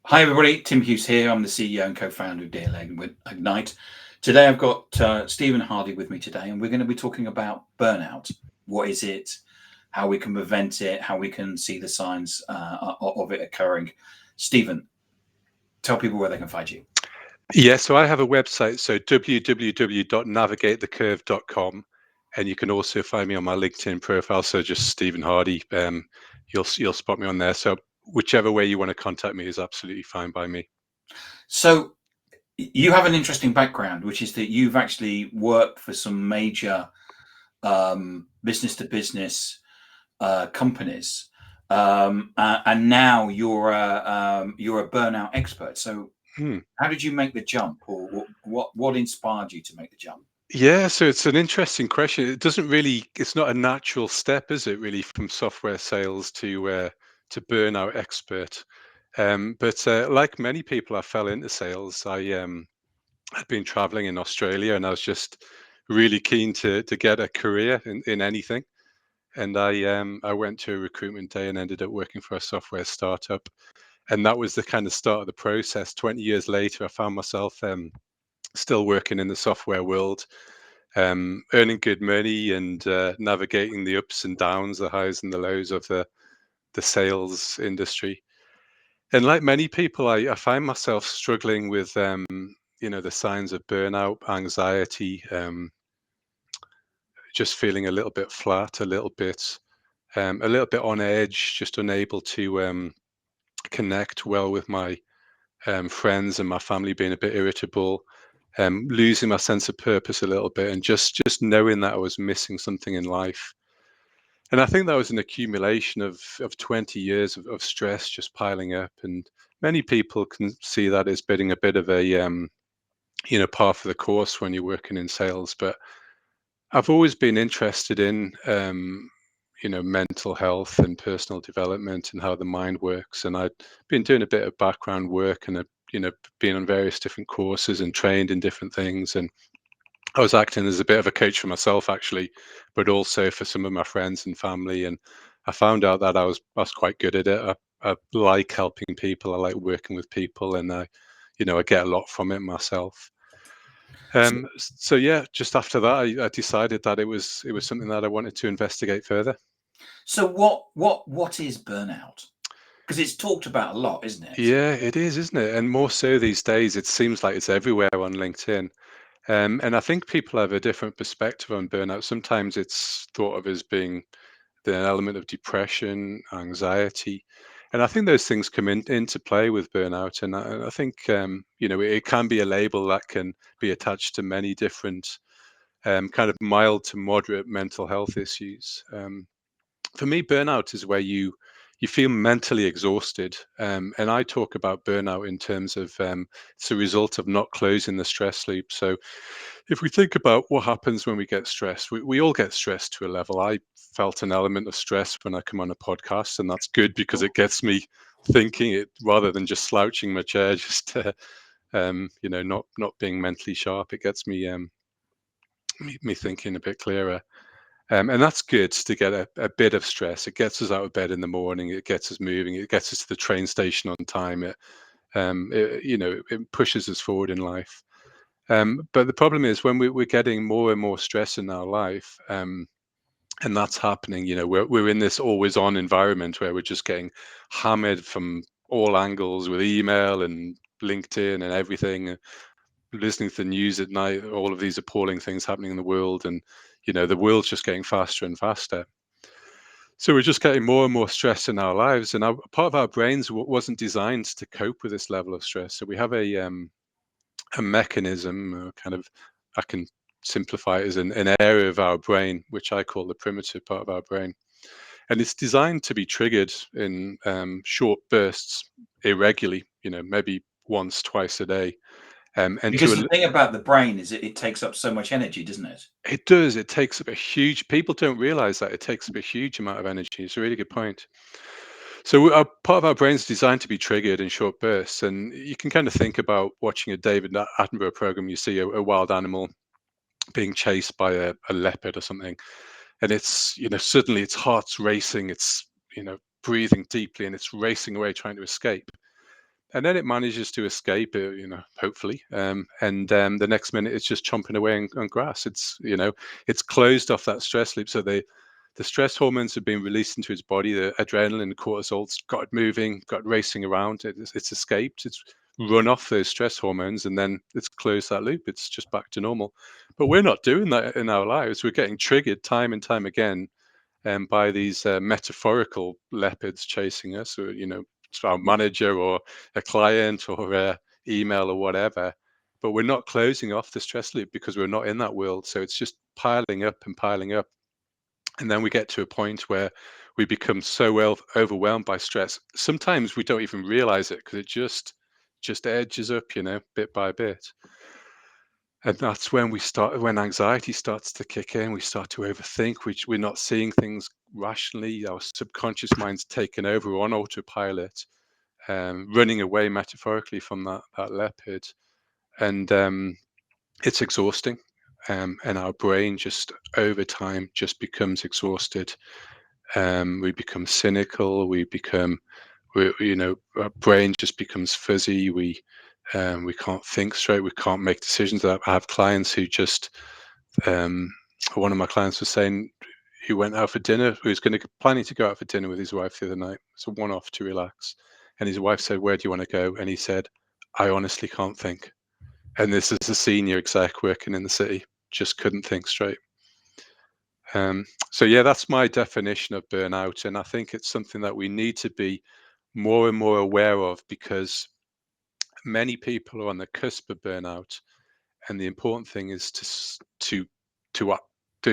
Hi, everybody. Tim Hughes here. I'm the CEO and co-founder of DLA with Ignite. Today, I've got Stephen Hardy with me today, and we're going to be talking about burnout. What is it? How we can prevent it? How we can see the signs of it occurring? Stephen, tell people where they can find you. Yeah, so I have a website, so www.navigatethecurve.com, and you can also find me on my LinkedIn profile. So just Stephen Hardy, you'll spot me on there. So whichever way you want to contact me is absolutely fine by me. So, you have an interesting background, which is that you've actually worked for some major business to business companies, and now you're a burnout expert. So, Hmm. how did you make the jump, or what inspired you to make the jump? Yeah, so it's an interesting question. It's not a natural step, is it, really, from software sales to burnout expert? But like many people, I fell into sales. I'd been traveling in Australia, and I was just really keen to get a career in anything. And I went to a recruitment day and ended up working for a software startup. And that was the kind of start of the process. 20 years later, I found myself still working in the software world, earning good money and navigating the ups and downs, the highs and the lows of the sales industry. And like many people, I find myself struggling with the signs of burnout, anxiety, just feeling a little bit on edge, just unable to connect well with my friends and my family, being a bit irritable, losing my sense of purpose a little bit, and just knowing that I was missing something in life. And I think that was an accumulation of 20 years of stress just piling up. And many people can see that as being a bit of a par for the course when you're working in sales. But I've always been interested in mental health and personal development and how the mind works. And I've been doing a bit of background work and been on various different courses and trained in different things. And I was acting as a bit of a coach for myself, actually, but also for some of my friends and family. And I found out that I was quite good at it. I like helping people. I like working with people, and I get a lot from it myself. So, So yeah, just after that, I decided that it was something that I wanted to investigate further. so what is burnout? Because it's talked about a lot, isn't it? Yeah, it is, isn't it? And more so these days, it seems like it's everywhere on LinkedIn. And I think people have a different perspective on burnout. Sometimes it's thought of as being the element of depression, anxiety, and I think those things come into play with burnout. And I think it can be a label that can be attached to many different kind of mild to moderate mental health issues. For me, burnout is where you feel mentally exhausted, and I talk about burnout in terms of it's a result of not closing the stress loop. So if we think about what happens when we get stressed, we all get stressed to a level. I felt an element of stress when I come on a podcast, and that's good because it gets me thinking it rather than just slouching my chair, just not being mentally sharp. It gets me thinking a bit clearer. And that's good to get a bit of stress. It gets us out of bed in the morning. It gets us moving. It gets us to the train station on time. It pushes us forward in life. But the problem is when we're getting more and more stress in our life, and that's happening. We're in this always on environment where we're just getting hammered from all angles with email and LinkedIn and everything. Listening to the news at night, all of these appalling things happening in the world, and the world's just getting faster and faster. So we're just getting more and more stress in our lives, and part of our brains wasn't designed to cope with this level of stress. So we have a mechanism, kind of, I can simplify it as an area of our brain, which I call the primitive part of our brain, and it's designed to be triggered in short bursts, irregularly. Maybe once, twice a day, and Because the thing about the brain is it takes up so much energy, doesn't it? it does. It takes up a huge. People don't realize that it takes up a huge amount of energy. It's a really good point. So our part of our brain's designed to be triggered in short bursts, and you can kind of think about watching a David Attenborough program. You see a wild animal being chased by a leopard or something, and it's suddenly its heart's racing, it's breathing deeply, and it's racing away trying to escape. and then it manages to escape, hopefully. And the next minute it's just chomping away on grass. It's closed off that stress loop. So the stress hormones have been released into its body. The adrenaline and cortisol's got it moving, got it racing around. It's escaped. It's run off those stress hormones, and then it's closed that loop. It's just back to normal. But we're not doing that in our lives. We're getting triggered time and time again, by these metaphorical leopards chasing us, or it's our manager or a client or a email or whatever. But we're not closing off the stress loop because we're not in that world. So it's just piling up and piling up. And then we get to a point where we become so overwhelmed by stress. Sometimes we don't even realize it because it just edges up, bit by bit. And that's when anxiety starts to kick in. We start to overthink, which we're not seeing things rationally. Our subconscious mind's taken over. We're on autopilot, running away metaphorically from that leopard. And it's exhausting. And our brain just over time just becomes exhausted. We become cynical. Our brain just becomes fuzzy. We can't think straight. We can't make decisions. I have clients who just, one of my clients was saying he went out for dinner. He was planning to go out for dinner with his wife the other night. It's a one-off to relax. And his wife said, "Where do you want to go?" And he said, "I honestly can't think." And this is a senior exec working in the city. Just couldn't think straight. So yeah, that's my definition of burnout. And I think it's something that we need to be more and more aware of, because many people are on the cusp of burnout, and the important thing is to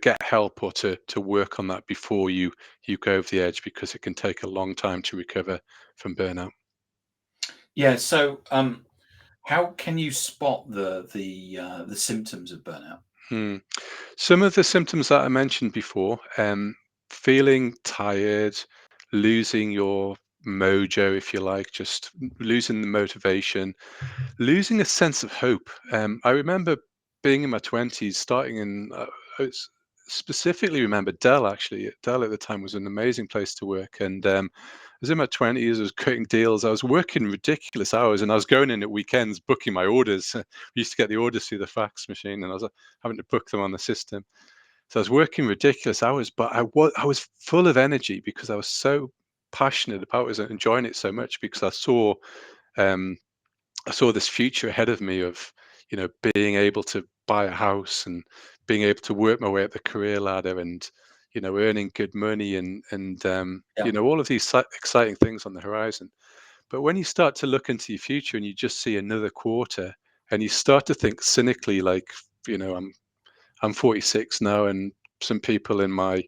get help, or to work on that before you go over the edge, because it can take a long time to recover from burnout. Yeah. So, how can you spot the symptoms of burnout? Hmm. Some of the symptoms that I mentioned before, feeling tired, losing your mojo, if you like, just losing the motivation, losing a sense of hope. I remember being in my 20s, starting I specifically remember Dell, actually. Dell at the time was an amazing place to work. And I was in my 20s, I was cutting deals, I was working ridiculous hours, and I was going in at weekends booking my orders. We used to get the orders through the fax machine, and I was having to book them on the system. So I was working ridiculous hours, but I was full of energy because I was so passionate about it. I was enjoying it so much because um, I saw this future ahead of me of, being able to buy a house, and being able to work my way up the career ladder, and, earning good money, Yeah. all of these exciting things on the horizon. But when you start to look into your future and you just see another quarter, and you start to think cynically, like, I'm 46 now, and some people in my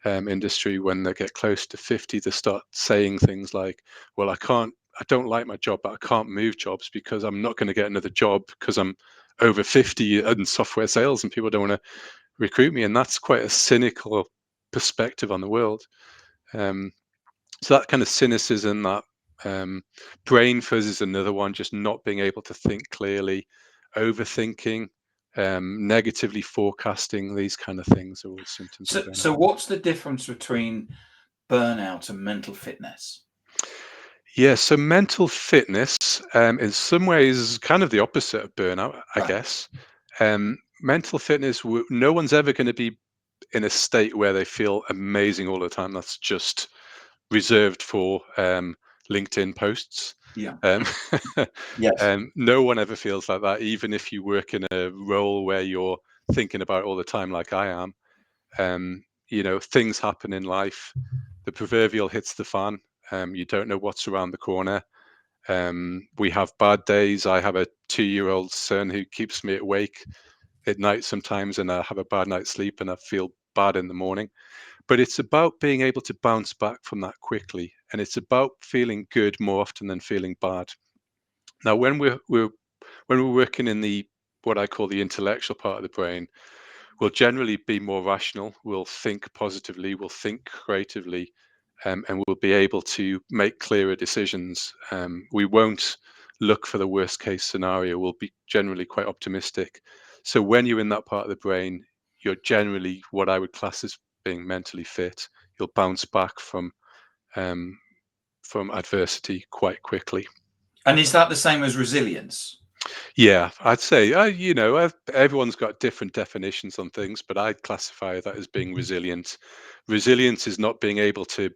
industry, when they get close to 50, they start saying things like, "Well, I don't like my job, but I can't move jobs because I'm not going to get another job because I'm over 50 in software sales, and people don't want to recruit me." And that's quite a cynical perspective on the world. Um, so that kind of cynicism, that brain fuzz is another one, just not being able to think clearly, overthinking, negatively forecasting, these kind of things are all symptoms of So burnout. what's the difference between burnout and mental fitness? Yeah, so mental fitness, in some ways, is kind of the opposite of burnout, I Right. guess. Mental fitness, no one's ever going to be in a state where they feel amazing all the time. That's just reserved for LinkedIn posts. Yeah. Um, Yes. no one ever feels like that, even if you work in a role where you're thinking about it all the time, like I am. Things happen in life. The proverbial hits the fan. You don't know what's around the corner. We have bad days. I have a 2-year-old son who keeps me awake at night sometimes, and I have a bad night's sleep, and I feel bad in the morning. But it's about being able to bounce back from that quickly, and it's about feeling good more often than feeling bad. Now, when we're working in the what I call the intellectual part of the brain, we'll generally be more rational. We'll think positively. We'll think creatively, and we'll be able to make clearer decisions. We won't look for the worst case scenario. We'll be generally quite optimistic. So when you're in that part of the brain, you're generally what I would class as being mentally fit. You'll bounce back um, from adversity quite quickly. And is that the same as resilience? Yeah, I'd say, everyone's got different definitions on things, but I'd classify that as being resilient. Resilience is not being able to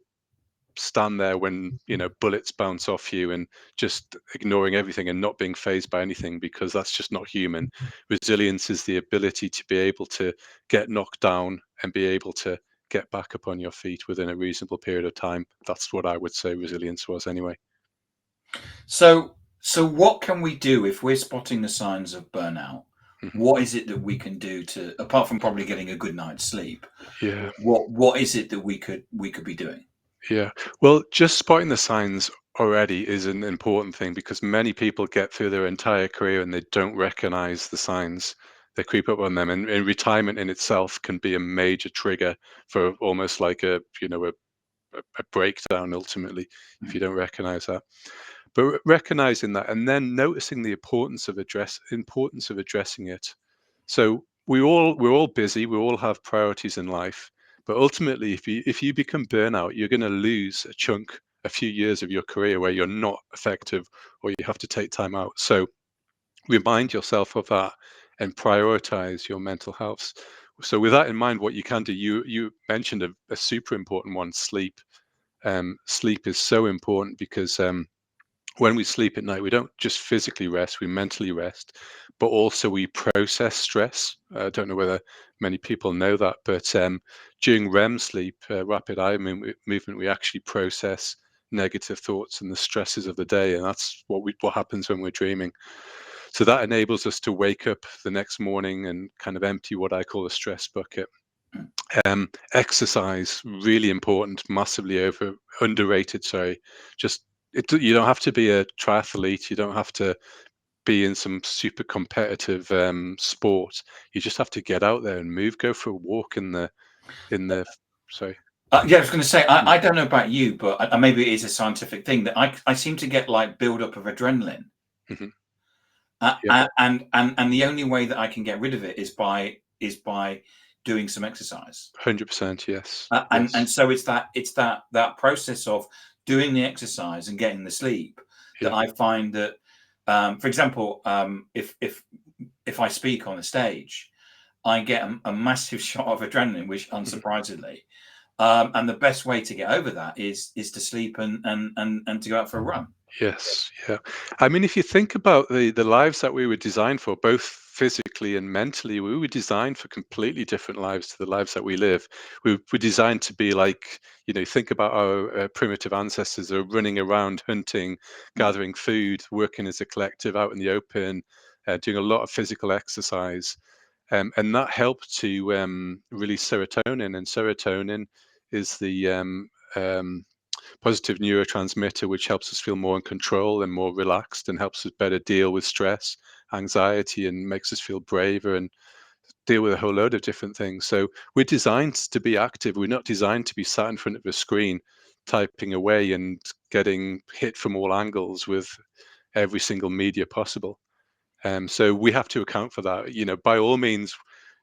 stand there when, bullets bounce off you and just ignoring everything and not being phased by anything, because that's just not human. Resilience is the ability to be able to get knocked down and be able to get back up on your feet within a reasonable period of time. That's what I would say resilience was anyway. So what can we do if we're spotting the signs of burnout? Mhm. What is it that we can do to, apart from probably getting a good night's sleep? Yeah. What is it that we could be doing? Yeah. Well, just spotting the signs already is an important thing, because many people get through their entire career and they don't recognize the signs. They creep up on them, and retirement in itself can be a major trigger for almost like a breakdown ultimately if you don't recognize that. But recognizing that and then noticing the importance of addressing it. So we're all busy, we all have priorities in life, but ultimately if you become burnout, you're going to lose a few years of your career where you're not effective or you have to take time out. So remind yourself of that and prioritize your mental health. So with that in mind, what you can do, you mentioned a super important one: sleep. Sleep is so important because when we sleep at night, we don't just physically rest, we mentally rest, but also we process stress. I don't know whether many people know that, but during REM sleep, rapid eye movement, we actually process negative thoughts and the stresses of the day, and that's what happens when we're dreaming. So that enables us to wake up the next morning and kind of empty what I call a stress bucket. Exercise, really important, massively underrated. Sorry, just you don't have to be a triathlete. You don't have to be in some super competitive sport. You just have to get out there and move. Go for a walk in the. Sorry. Yeah, I was going to say, Mm. I don't know about you, but maybe it is a scientific thing that I seem to get like build up of adrenaline, Mhm. uh, Yep. and, and the only way that I can get rid of it is by doing some exercise. 100%. Yes. And Yes. so it's that process of doing the exercise and getting the sleep that Yeah. I find that, for example, if I speak on a stage, I get a massive shot of adrenaline, which Mhm. unsurprisingly, and the best way to get over that is to sleep and to go out for a run. Yes, yeah. I mean, if you think about the lives that we were designed for, both physically and mentally, we were designed for completely different lives to the lives that we live. We were designed to be like, think about our primitive ancestors are running around, hunting, Mm. gathering food, working as a collective out in the open, doing a lot of physical exercise. And that helped to release serotonin, and serotonin is the positive neurotransmitter, which helps us feel more in control and more relaxed and helps us better deal with stress, anxiety, and makes us feel braver and deal with a whole load of different things. So we're designed to be active. We're not designed to be sat in front of a screen typing away and getting hit from all angles with every single media possible. So we have to account for that. By all means,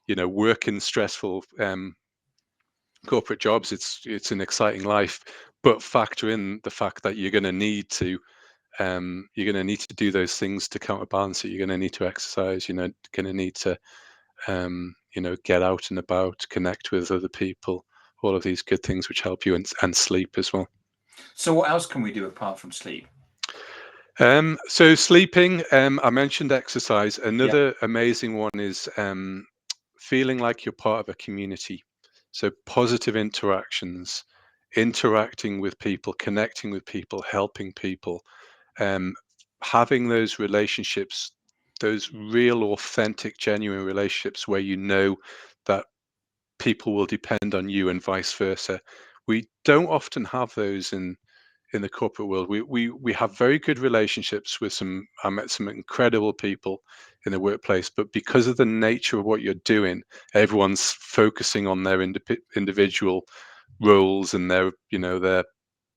work in stressful corporate jobs. It's an exciting life, but factor in the fact that you're going to need to do those things to counterbalance it. You're going to need to exercise. Going to need to get out and about, connect with other people. All of these good things which help you, and sleep as well. So what else can we do apart from sleep? So sleeping, I mentioned exercise. Yeah. Another amazing one is feeling like you're part of a community. So positive interactions, interacting with people, connecting with people, helping people, um, having those relationships, those real, authentic, genuine relationships where you know that people will depend on you and vice versa. We don't often have those in the corporate world. We have very good relationships with some. I met some incredible people in the workplace, but because of the nature of what you're doing, everyone's focusing on their individual roles and their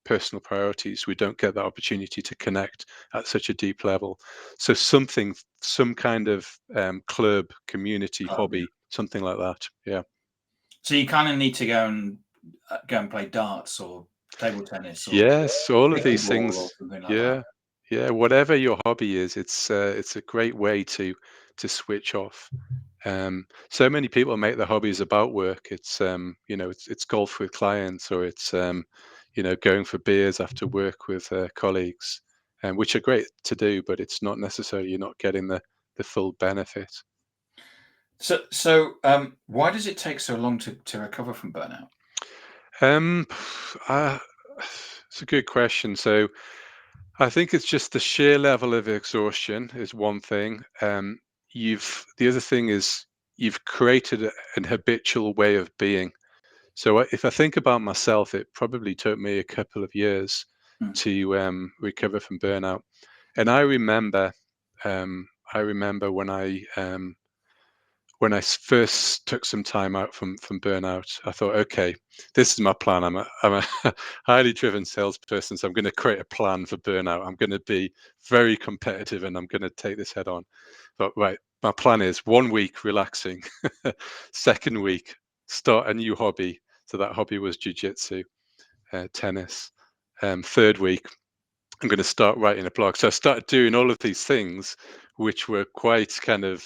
personal priorities. We don't get that opportunity to connect at such a deep level. So some kind of club, community, Oh, yeah. hobby, something like that. Yeah. So you kind of need to go and play darts or table tennis or Yes, all of these pickleball or things. something like that. Yeah. Yeah, whatever your hobby is, it's a great way to switch off. So many people make their hobbies about work. It's it's golf with clients, or it's going for beers after work with colleagues, which are great to do, but it's not necessarily, you're not getting the full benefit. So, why does it take so long to recover from burnout? Um, uh, it's a good question. So I think it's just the sheer level of exhaustion is one thing. The other thing is you've created an habitual way of being. So if I think about myself, it probably took me a couple of years Mm. to recover from burnout. And um, I remember when first took some time out from burnout, I thought, okay, this is my plan. I'm a highly driven salesperson, so I'm going to create a plan for burnout. I'm going to be very competitive, and I'm going to take this head on. But right, my plan is 1 week relaxing, second week start a new hobby. So that hobby was jujitsu, tennis. Third week, I'm going to start writing a blog. So I started doing all of these things, which were quite kind of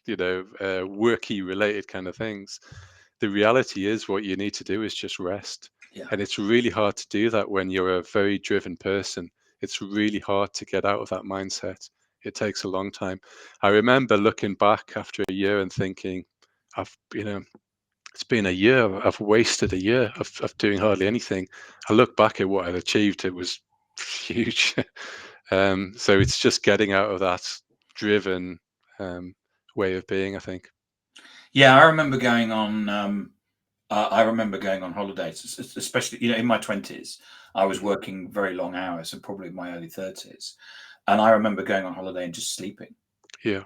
worky related kind of things. The reality is what you need to do is just rest. Yeah. And it's really hard to do that when you're a very driven person. It's really hard to get out of that mindset. It takes a long time. I remember looking back after a year and thinking, I've, it's been a year. I've wasted a year of doing hardly anything. I look back at what I'd achieved. It was huge. So it's just getting out of that driven um, way of being, I think. Yeah, I remember going on. I remember going on holidays, especially in my 20s. I was Mhm. working very long hours, and probably in my early 30s. And I remember going on holiday and just sleeping. Yeah.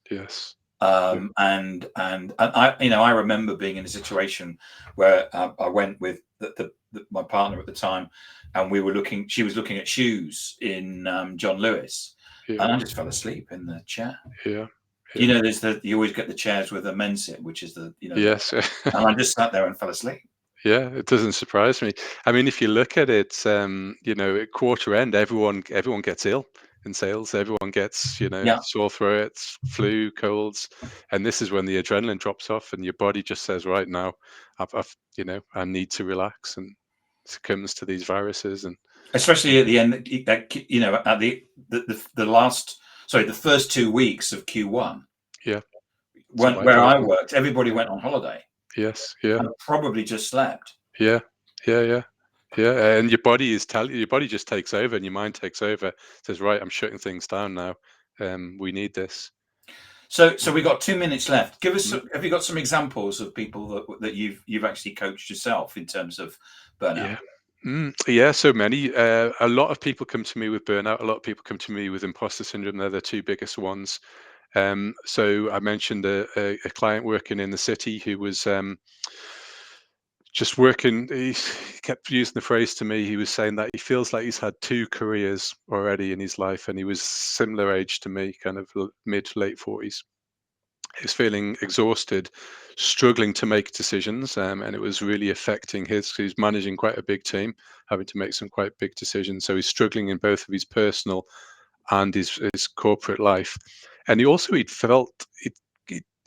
Yes. Yeah. And I remember being in a situation where I went with my partner at the time, and we were looking. She was looking at shoes in John Lewis, Yeah. and I just fell asleep in the chair. Yeah. Yeah. There's you always get the chairs with the men sit, which is Yes. and I just sat there and fell asleep. Yeah. It doesn't surprise me. I mean, if you look at it, at quarter end, everyone gets ill in sales. Everyone gets, Yeah, sore throats, flu, colds, and this is when the adrenaline drops off, and your body just says, right now, I need to relax, and succumbs to these viruses. And especially at the end, at the last, sorry, the first 2 weeks of Q1, yeah, where survival of I the worked, everybody went on holiday yes, yeah. and probably just slept. Yeah, yeah, yeah, yeah, and your body just takes over, and your mind takes over, says, "Right, I'm shutting things down now. We need this." So we got 2 minutes left. Mm, Have you got some examples of people that you've actually coached yourself in terms of burnout? yeah. Yeah, so many. A lot of people come to me with burnout. A lot of people come to me with imposter syndrome. They're the two biggest ones. So I mentioned a client working in the city who was just working. He kept using the phrase to me. He was saying that he feels like he's had two careers already in his life, and he was similar age to me, kind of mid to late 40s. He was feeling exhausted, struggling to make decisions, and it was really affecting his. He's managing quite a big team, having to make some quite big decisions. So he's struggling in both of his personal and his corporate life. And he'd felt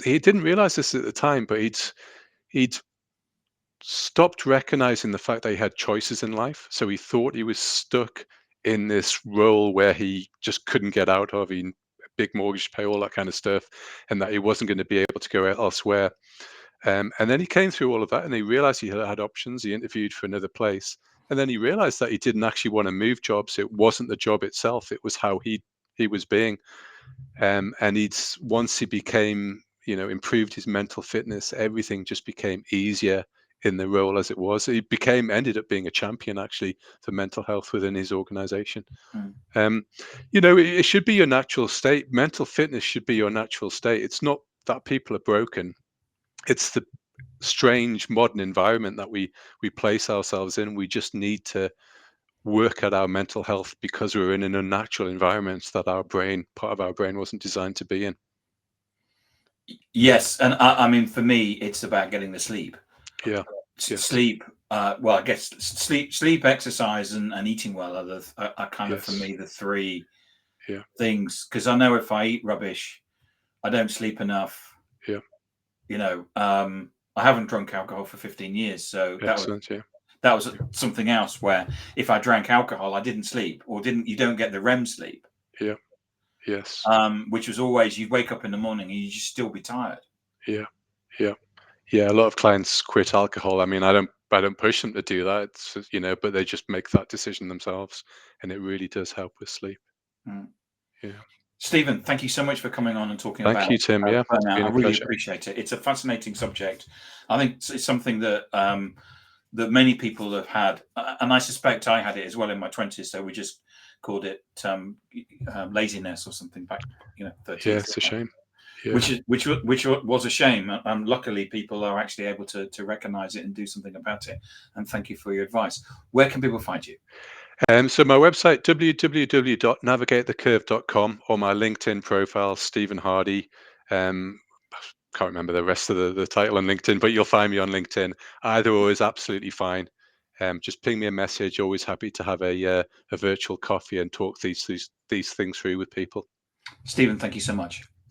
he didn't realize this at the time, but he'd stopped recognizing the fact that he had choices in life. So he thought he was stuck in this role where he just couldn't get out of. He big mortgage to pay, all that kind of stuff, and that he wasn't going to be able to go elsewhere. And then he came through all of that, and he realized he had options. He interviewed for another place, and then he realized that he didn't actually want to move jobs. It wasn't the job itself; it was how he was being. And he'd once he became, improved his mental fitness, everything just became easier in the role as it was. He ended up being a champion actually for mental health within his organization. Mm. Um, it should be your natural state. Mental fitness should be your natural state. It's not that people are broken. It's the strange modern environment that we place ourselves in. We just need to work at our mental health because we're in an unnatural environment that part of our brain wasn't designed to be in. Yes, and I mean, for me, it's about getting the sleep. Yeah. Yes. Sleep. well, I guess sleep, exercise, and eating well are kind of for Yes. me the three Yeah. things. Because I know if I eat rubbish, I don't sleep enough. Yeah. You know, I haven't drunk alcohol for 15 years, so Excellent. Yeah. that was something else where if I drank alcohol, I didn't sleep, or didn't. You don't get the REM sleep. Yeah. Yes. Which was always you'd wake up in the morning and you'd just still be tired. Yeah. Yeah. Yeah. A lot of clients quit alcohol. I mean, I don't push them to do that. It's, but they just make that decision themselves, and it really does help with sleep. Mm. Yeah. Stephen, thank you so much for coming on and talking Thank about you, Tim. Yeah. It's burnout. been I a really pleasure. appreciate it. It's a fascinating subject. I think it's something that that many people have had, and I suspect I had it as well in my 20s. So we just called it laziness or something back, 30 Yeah. years It's a ago. shame. Yeah. Which was a shame. And luckily, people are actually able to recognise it and do something about it. And thank you for your advice. Where can people find you? So my website, www.navigatethecurve.com, or my LinkedIn profile, Stephen Hardy. Can't remember the rest of the title on LinkedIn, but you'll find me on LinkedIn. Either or is absolutely fine. Just ping me a message. Always happy to have a virtual coffee and talk these things through with people. Stephen, thank you so much.